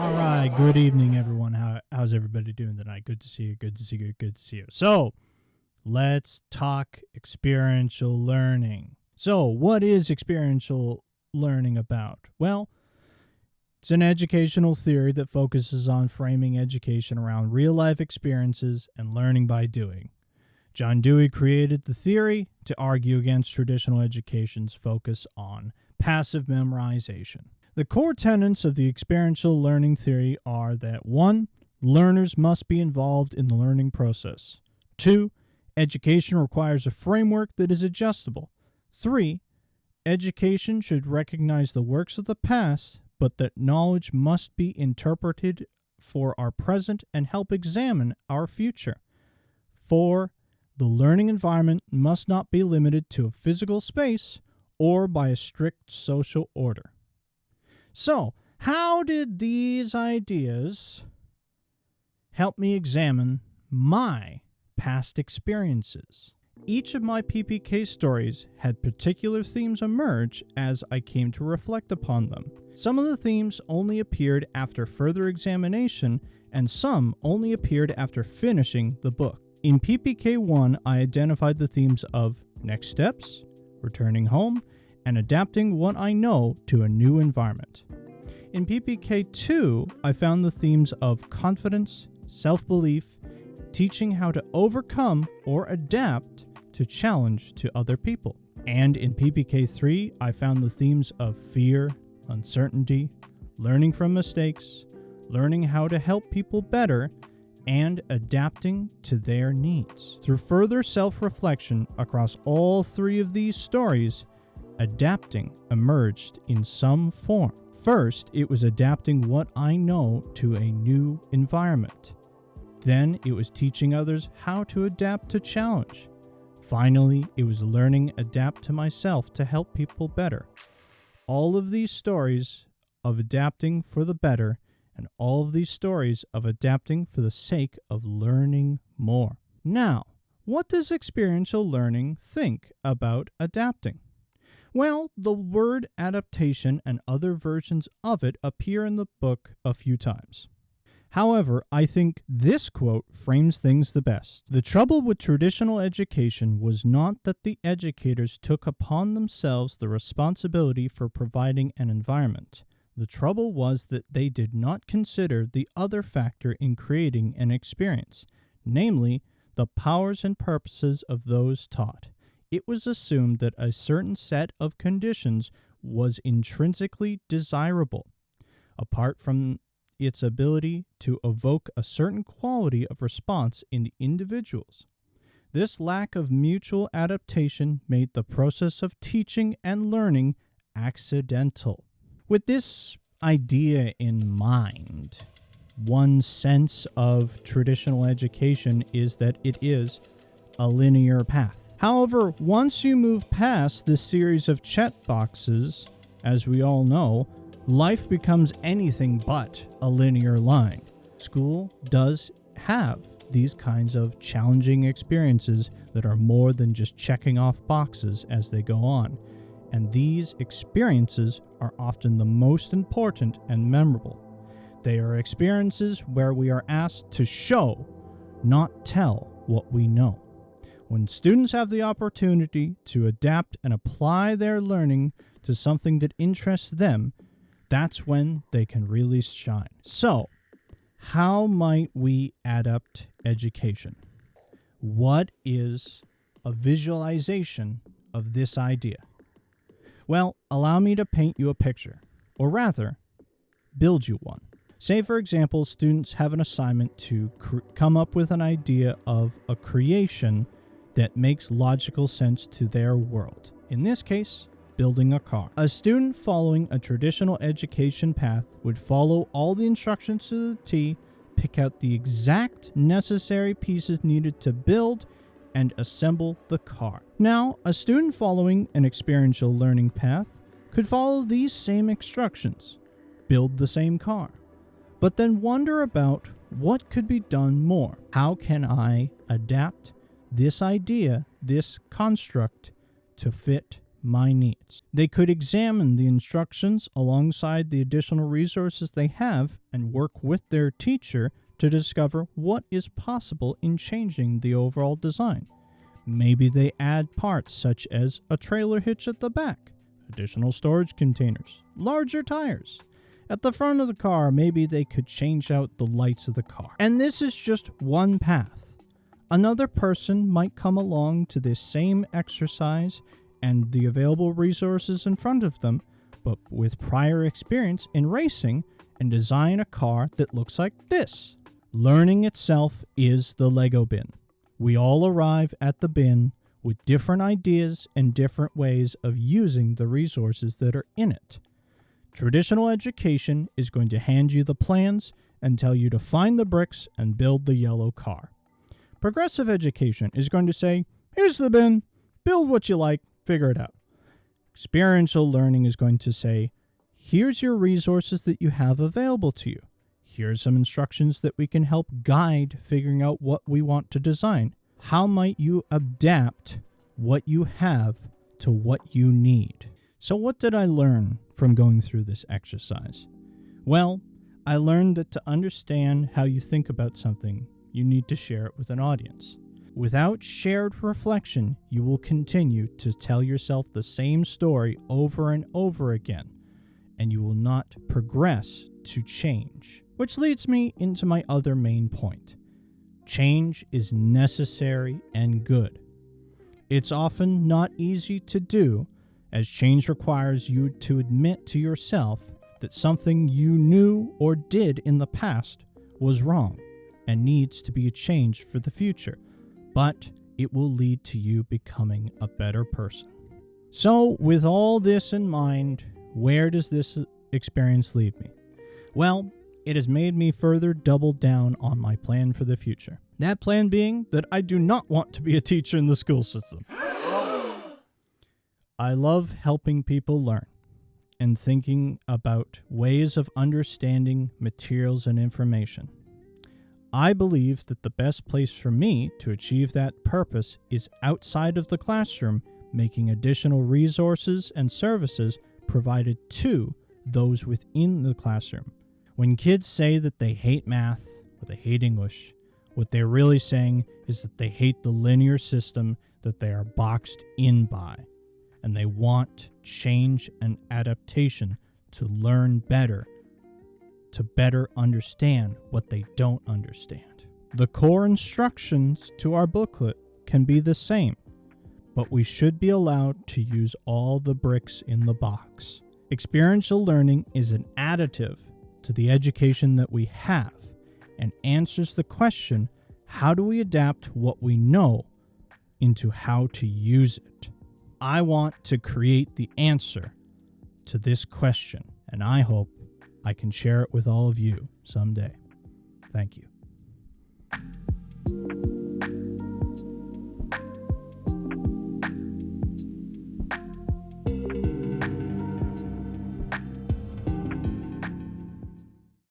All right, good evening, everyone. How's everybody doing tonight? Good to see you. Good to see you. Good to see you. So, let's talk experiential learning. So, what is experiential learning about? Well, it's an educational theory that focuses on framing education around real-life experiences and learning by doing. John Dewey created the theory to argue against traditional education's focus on passive memorization. The core tenets of the experiential learning theory are that 1. Learners must be involved in the learning process. 2. Education requires a framework that is adjustable. 3. Education should recognize the works of the past, but that knowledge must be interpreted for our present and help examine our future. 4. The learning environment must not be limited to a physical space or by a strict social order. So, how did these ideas help me examine my past experiences? Each of my PPK stories had particular themes emerge as I came to reflect upon them. Some of the themes only appeared after further examination, and some only appeared after finishing the book. In PPK 1, I identified the themes of next steps, returning home, and adapting what I know to a new environment. In PPK 2, I found the themes of confidence, self-belief, teaching how to overcome or adapt to challenge to other people. And in PPK 3, I found the themes of fear, uncertainty, learning from mistakes, learning how to help people better, and adapting to their needs. Through further self-reflection across all three of these stories, adapting emerged in some form. First, it was adapting what I know to a new environment. Then, it was teaching others how to adapt to challenge. Finally, it was learning adapt to myself to help people better. All of these stories of adapting for the better, and all of these stories of adapting for the sake of learning more. Now, what does experiential learning think about adapting? Well, the word adaptation and other versions of it appear in the book a few times. However, I think this quote frames things the best. The trouble with traditional education was not that the educators took upon themselves the responsibility for providing an environment. The trouble was that they did not consider the other factor in creating an experience, namely, the powers and purposes of those taught. It was assumed that a certain set of conditions was intrinsically desirable, apart from its ability to evoke a certain quality of response in the individuals. This lack of mutual adaptation made the process of teaching and learning accidental. With this idea in mind, one sense of traditional education is that it is a linear path. However, once you move past this series of checkboxes, as we all know, life becomes anything but a linear line. School does have these kinds of challenging experiences that are more than just checking off boxes as they go on. And these experiences are often the most important and memorable. They are experiences where we are asked to show, not tell, what we know. When students have the opportunity to adapt and apply their learning to something that interests them, that's when they can really shine. So, how might we adapt education? What is a visualization of this idea? Well, allow me to paint you a picture, or rather, build you one. Say, for example, students have an assignment to come up with an idea of a creation that makes logical sense to their world. In this case, building a car. A student following a traditional education path would follow all the instructions to the T, pick out the exact necessary pieces needed to build, and assemble the car. Now, a student following an experiential learning path could follow these same instructions, build the same car, but then wonder about what could be done more. How can I adapt this idea, this construct, to fit my needs. They could examine the instructions alongside the additional resources they have and work with their teacher to discover what is possible in changing the overall design. Maybe they add parts such as a trailer hitch at the back, additional storage containers, larger tires. At the front of the car, maybe they could change out the lights of the car. And this is just one path. Another person might come along to this same exercise and the available resources in front of them, but with prior experience in racing, and design a car that looks like this. Learning itself is the Lego bin. We all arrive at the bin with different ideas and different ways of using the resources that are in it. Traditional education is going to hand you the plans and tell you to find the bricks and build the yellow car. Progressive education is going to say, here's the bin, build what you like, figure it out. Experiential learning is going to say, here's your resources that you have available to you. Here's some instructions that we can help guide figuring out what we want to design. How might you adapt what you have to what you need? So what did I learn from going through this exercise? Well, I learned that to understand how you think about something, you need to share it with an audience. Without shared reflection, you will continue to tell yourself the same story over and over again, and you will not progress to change. Which leads me into my other main point. Change is necessary and good. It's often not easy to do, as change requires you to admit to yourself that something you knew or did in the past was wrong and needs to be changed for the future, but it will lead to you becoming a better person. So, with all this in mind, where does this experience lead me? Well, it has made me further double down on my plan for the future. That plan being that I do not want to be a teacher in the school system. I love helping people learn and thinking about ways of understanding materials and information. I believe that the best place for me to achieve that purpose is outside of the classroom, making additional resources and services provided to those within the classroom. When kids say that they hate math or they hate English, what they're really saying is that they hate the linear system that they are boxed in by, and they want change and adaptation to learn better, to better understand what they don't understand. The core instructions to our booklet can be the same, but we should be allowed to use all the bricks in the box. Experiential learning is an additive to the education that we have and answers the question, how do we adapt what we know into how to use it? I want to create the answer to this question, and I hope I can share it with all of you someday. Thank you.